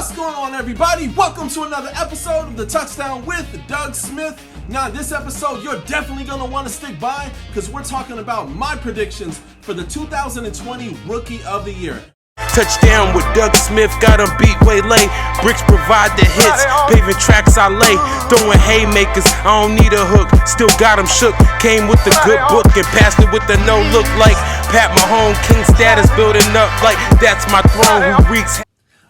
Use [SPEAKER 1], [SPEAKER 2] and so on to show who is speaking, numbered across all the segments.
[SPEAKER 1] What's going on, everybody? Welcome to another episode of the Touchdown with Doug Smith. Now, in this episode, you're definitely going to want to stick by because we're talking about my predictions for the 2020 Rookie of the Year.
[SPEAKER 2] Touchdown with Doug Smith, got him beat way late. Bricks provide the hits, paving tracks I lay. Throwing haymakers, I don't need a hook. Still got him shook, came with the good book and passed it with the no look like Pat Mahomes. King status building up like that's my throne who reeks.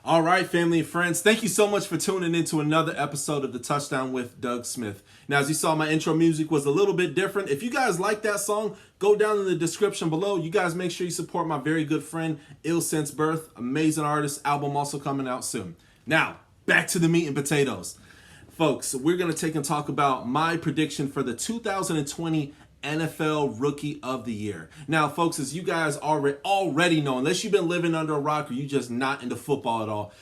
[SPEAKER 1] All right, family and friends, thank you so much for tuning in to another episode of the Touchdown with Doug Smith. Now, as you saw, my intro music was a little bit different. If you guys like that song, go down in the description below. You guys make sure you support my very good friend, Ill Since Birth. Amazing artist, album also coming out soon. Now, back to the meat and potatoes. Folks, we're going to take and talk about my prediction for the 2020 NFL Rookie of the Year. Now, folks, as you guys already know, unless you've been living under a rock or you just not into football at all,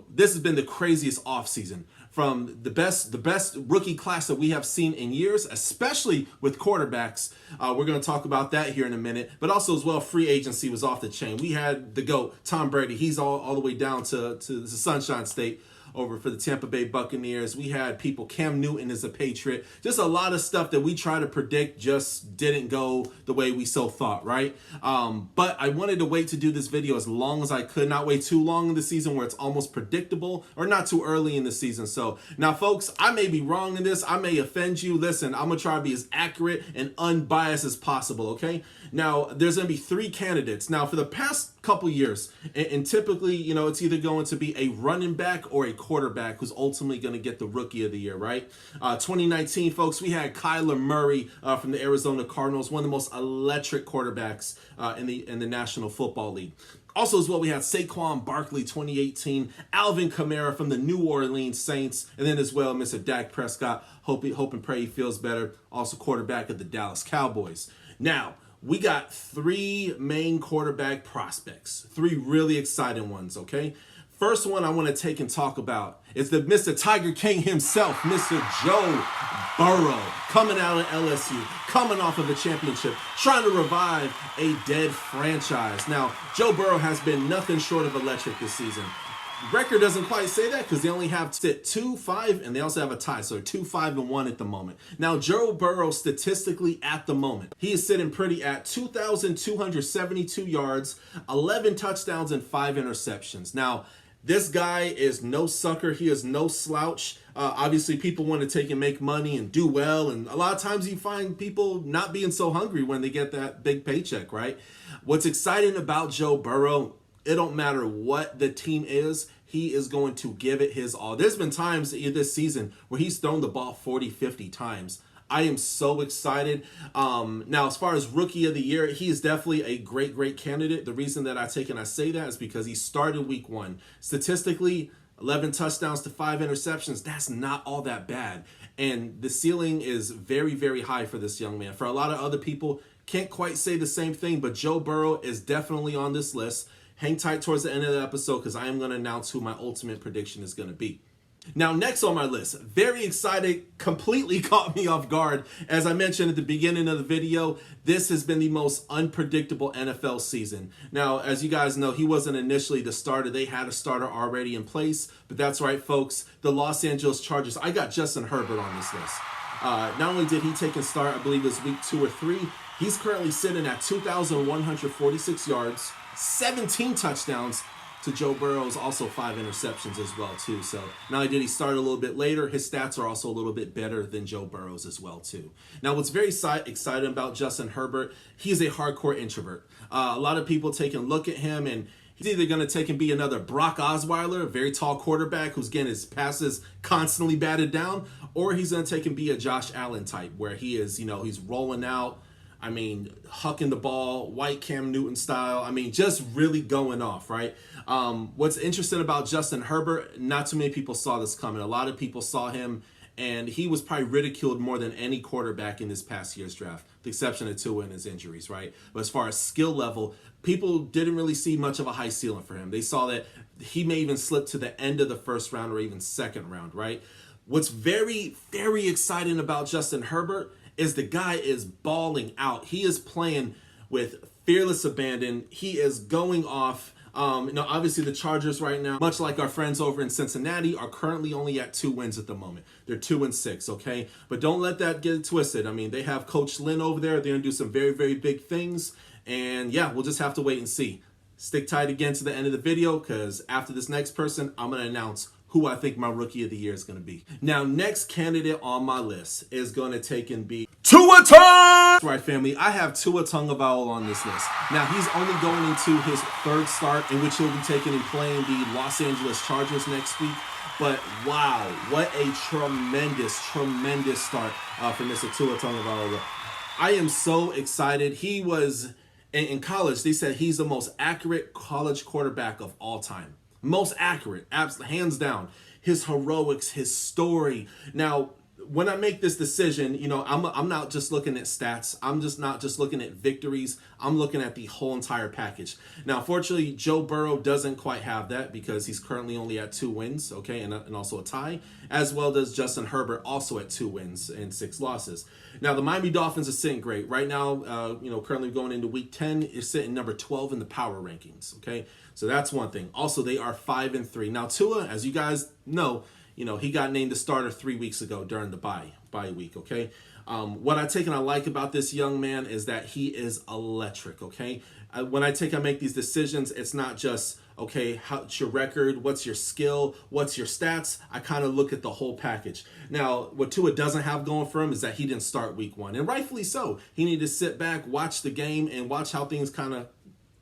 [SPEAKER 1] this has been the craziest offseason. From the best rookie class that we have seen in years, especially with quarterbacks. We're going to talk about that here in a minute. But also as well, free agency was off the chain. We had the GOAT, Tom Brady. He's all the way down to the Sunshine State over for the Tampa Bay Buccaneers. We had people, Cam Newton is a Patriot. Just a lot of stuff that we try to predict just didn't go the way we so thought, right? But I wanted to wait to do this video as long as I could, not wait too long in the season where it's almost predictable or not too early in the season. So now, folks, I may be wrong in this. I may offend you. Listen, I'm going to try to be as accurate and unbiased as possible, okay? Now, there's going to be three candidates. Now, for the past couple years, and typically, you know, it's either going to be a running back or a quarterback who's ultimately going to get the Rookie of the Year, right? 2019, folks, we had Kyler Murray from the Arizona Cardinals, one of the most electric quarterbacks in the National Football League. Also as well, we had Saquon Barkley, 2018, Alvin Kamara from the New Orleans Saints, and then as well, Mr. Dak Prescott, hope and pray he feels better, also quarterback of the Dallas Cowboys. Now, we got three main quarterback prospects, three really exciting ones, okay? First one I want to take and talk about is the Mr. Tiger King himself, Mr. Joe Burrow, coming out of LSU, coming off of a championship, trying to revive a dead franchise. Now, Joe Burrow has been nothing short of electric this season. Record doesn't quite say that because they only have 2-5 and they also have a tie, so 2-5-1 at the moment. Now, Joe Burrow statistically at the moment, he is sitting pretty at 2,272 yards, 11 touchdowns, and 5 interceptions. Now, this guy is no sucker. He is no slouch. Obviously, people want to take and make money and do well. And a lot of times you find people not being so hungry when they get that big paycheck, right? What's exciting about Joe Burrow, it don't matter what the team is, he is going to give it his all. There's been times this season where he's thrown the ball 40, 50 times. I am so excited. Now, as far as Rookie of the Year, he is definitely a great candidate. The reason that I say that is because he started week 1. Statistically, 11 touchdowns to 5 interceptions. That's not all that bad. And the ceiling is very high for this young man. For a lot of other people, can't quite say the same thing, but Joe Burrow is definitely on this list. Hang tight towards the end of the episode because I am going to announce who my ultimate prediction is going to be. Now, next on my list, very excited, completely caught me off guard. As I mentioned at the beginning of the video, this has been the most unpredictable NFL season. Now, as you guys know, he wasn't initially the starter. They had a starter already in place, but that's right, folks. The Los Angeles Chargers, I got Justin Herbert on this list. Not only did he take and start, I believe it was week 2 or 3, he's currently sitting at 2,146 yards, 17 touchdowns, to Joe Burrow's also 5 interceptions as well too. So not only did he start a little bit later, his stats are also a little bit better than Joe Burrow's as well too. Now, what's very exciting about Justin Herbert, he's a hardcore introvert. A lot of people take a look at him and he's either going to take and be another Brock Osweiler, a very tall quarterback who's getting his passes constantly batted down, or he's going to take and be a Josh Allen type where he is, you know, he's rolling out, I mean, hucking the ball, white Cam Newton style. I mean, just really going off, right? What's interesting about Justin Herbert, not too many people saw this coming. A lot of people saw him, and he was probably ridiculed more than any quarterback in this past year's draft, with the exception of Tua and his injuries, right? But as far as skill level, people didn't really see much of a high ceiling for him. They saw that he may even slip to the end of the first round or even second round, right? What's very exciting about Justin Herbert is the guy is balling out. He is playing with fearless abandon. He is going off. Obviously the Chargers right now, much like our friends over in Cincinnati, are currently only at 2 wins at the moment. They're 2-6, okay? But don't let that get twisted. I mean, they have Coach Lynn over there. They're going to do some very, very big things. And yeah, we'll just have to wait and see. Stick tight again to the end of the video, because after this next person, I'm going to announce who I think my Rookie of the Year is going to be. Now, next candidate on my list is going to take and be Tua Tagovailoa. That's right, family. I have Tua Tagovailoa on this list. Now, he's only going into his 3rd start, in which he'll be taking and playing the Los Angeles Chargers next week. But wow, what a tremendous start for Mr. Tua Tagovailoa. I am so excited. He was, in college, they said he's the most accurate college quarterback of all time. Most accurate, hands down. His heroics, his story. Now, when I make this decision, I'm not just looking at stats. I'm just not just looking at victories. I'm looking at the whole entire package. Now, unfortunately, Joe Burrow doesn't quite have that because he's currently only at 2 wins, okay, and also a tie, as well as Justin Herbert, also at 2 wins and 6 losses. Now, the Miami Dolphins are sitting great. Right now, currently going into week 10, is sitting number 12 in the power rankings, okay? So that's one thing. Also, they are 5-3. Now, Tua, as you guys know, he got named the starter 3 weeks ago during the bye week, okay? What I take and I like about this young man is that he is electric, okay? When I make these decisions, it's not just, okay, how's your record, what's your skill, what's your stats? I kind of look at the whole package. Now, what Tua doesn't have going for him is that he didn't start week 1, and rightfully so. He needed to sit back, watch the game, and watch how things kind of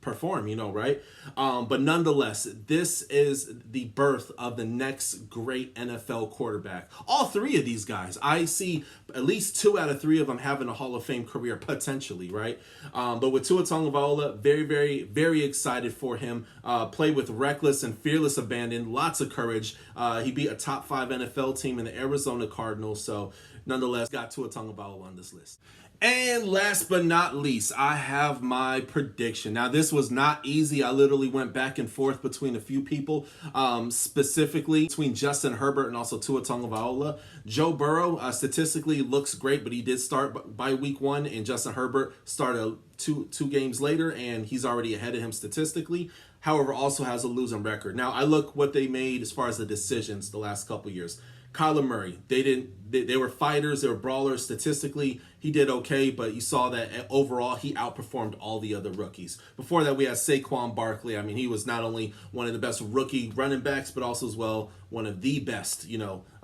[SPEAKER 1] perform, right? But nonetheless, this is the birth of the next great NFL quarterback. All 3 of these guys, I see at least 2 out of 3 of them having a Hall of Fame career potentially, right? But with Tua Tagovailoa, very, very, very excited for him. Played with reckless and fearless abandon, lots of courage. He beat a top 5 NFL team in the Arizona Cardinals. So nonetheless, got Tua Tagovailoa on this list. And last but not least, I have my prediction. Now, this was not easy. I literally went back and forth between a few people, specifically between Justin Herbert and also Tua Tagovailoa. Joe Burrow statistically looks great, but he did start by week 1, and Justin Herbert started two games later, and he's already ahead of him statistically. However, also has a losing record. Now, I look what they made as far as the decisions the last couple years. Kyler Murray, they were fighters, they were brawlers. Statistically, he did okay, but you saw that overall he outperformed all the other rookies. Before that, we had Saquon Barkley. I mean, he was not only one of the best rookie running backs, but also as well one of the best,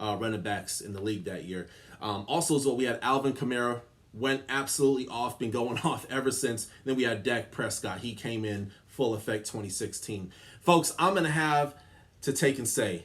[SPEAKER 1] running backs in the league that year. Also as well, we had Alvin Kamara, went absolutely off, been going off ever since. Then we had Dak Prescott. He came in full effect 2016. Folks, I'm going to have to take and say,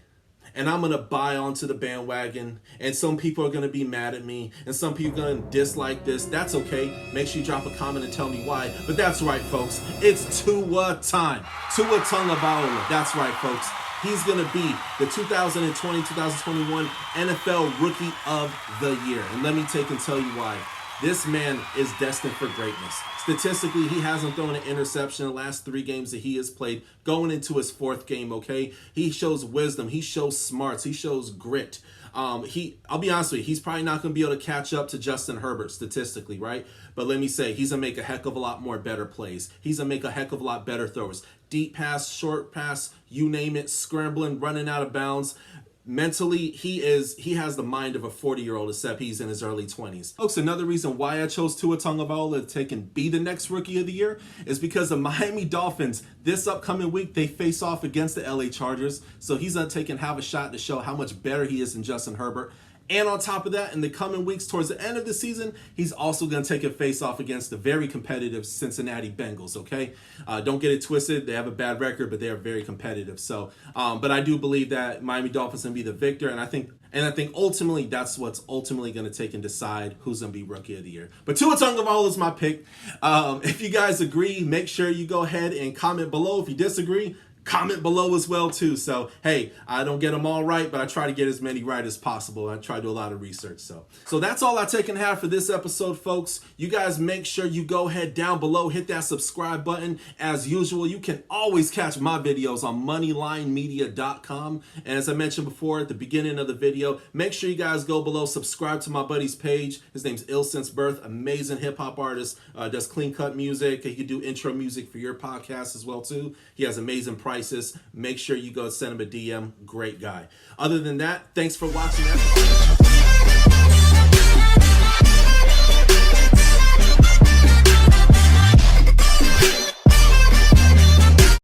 [SPEAKER 1] and I'm going to buy onto the bandwagon, and some people are going to be mad at me, and some people are going to dislike this. That's okay. Make sure you drop a comment and tell me why. But that's right, folks. It's Tua time. Tua Tagovailoa. That's right, folks. He's going to be the 2020-2021 NFL Rookie of the Year. And let me take and tell you why. This man is destined for greatness. Statistically, he hasn't thrown an interception in the last 3 games that he has played, going into his 4th game, okay? He shows wisdom. He shows smarts. He shows grit. I'll be honest with you, he's probably not going to be able to catch up to Justin Herbert statistically, right? But let me say, he's going to make a heck of a lot more better plays. He's going to make a heck of a lot better throws. Deep pass, short pass, you name it, scrambling, running out of bounds. Mentally, he has the mind of a 40-year-old, except he's in his early 20s. Folks, another reason why I chose Tua Tagovailoa to take and be the next Rookie of the Year is because the Miami Dolphins, this upcoming week, they face off against the LA Chargers. So he's going to take and have a shot to show how much better he is than Justin Herbert. And on top of that, in the coming weeks towards the end of the season, he's also going to take a face-off against the very competitive Cincinnati Bengals, okay? Don't get it twisted. They have a bad record, but they are very competitive. So, but I do believe that Miami Dolphins going to be the victor, and I think ultimately that's what's ultimately going to take and decide who's going to be Rookie of the Year. But Tua Tagovailoa is my pick. If you guys agree, make sure you go ahead and comment below. If you disagree, comment below as well too. So hey, I don't get them all right, but I try to get as many right as possible. I try to do a lot of research. So that's all I take and have for this episode, folks. You guys make sure you go ahead down below, hit that subscribe button. As usual, you can always catch my videos on moneylinemedia.com. And as I mentioned before at the beginning of the video, make sure you guys go below, subscribe to my buddy's page. His name's Ill Since Birth, amazing hip hop artist, does clean cut music. He can do intro music for your podcast as well too. He has amazing prices. Make sure you go send him a DM. Great guy. Other than that, thanks for watching.